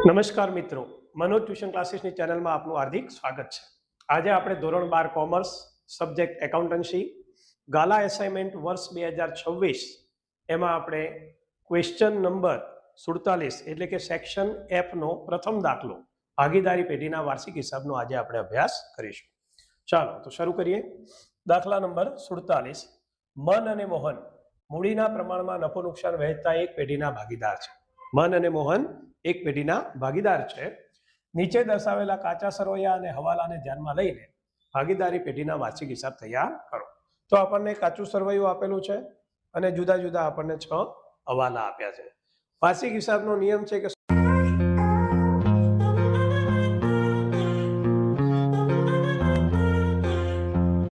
નમસ્કાર મિત્રો, મનોજ ટ્યુશન ક્લાસીસની ચેનલમાં આપનું હાર્દિક સ્વાગત છે. આજે આપણે ધોરણ 12 કોમર્સ સબ્જેક્ટ એકાઉન્ટન્સી ગાલા એસાઇનમેન્ટ વર્ષ 2026 એમાં આપણે ક્વેશ્ચન નંબર 47 એટલે કે સેક્શન એફનો પ્રથમ દાખલો ભાગીદારી પેઢીના વાર્ષિક હિસાબનો આજે આપણે અભ્યાસ કરીશું. ચાલો તો શરૂ કરીએ. દાખલા નંબર 47. મન અને મોહન મૂડીના પ્રમાણમાં નફો નુકસાન વહેંચતા એક પેઢીના ભાગીદાર છે. મન અને મોહન એક પેઢીના ભાગીદાર છે. નીચે દર્શાવેલા કાચા સરવૈયા અને હવાલાને ધ્યાનમાં લઈને ભાગીદારી પેઢીના વાર્ષિક હિસાબ તૈયાર કરો. તો આપણને કાચું સરવૈયું આપેલું છે અને જુદા જુદા આપણને 6 હવાલા આપ્યા છે. વાર્ષિક હિસાબનો નિયમ છે કે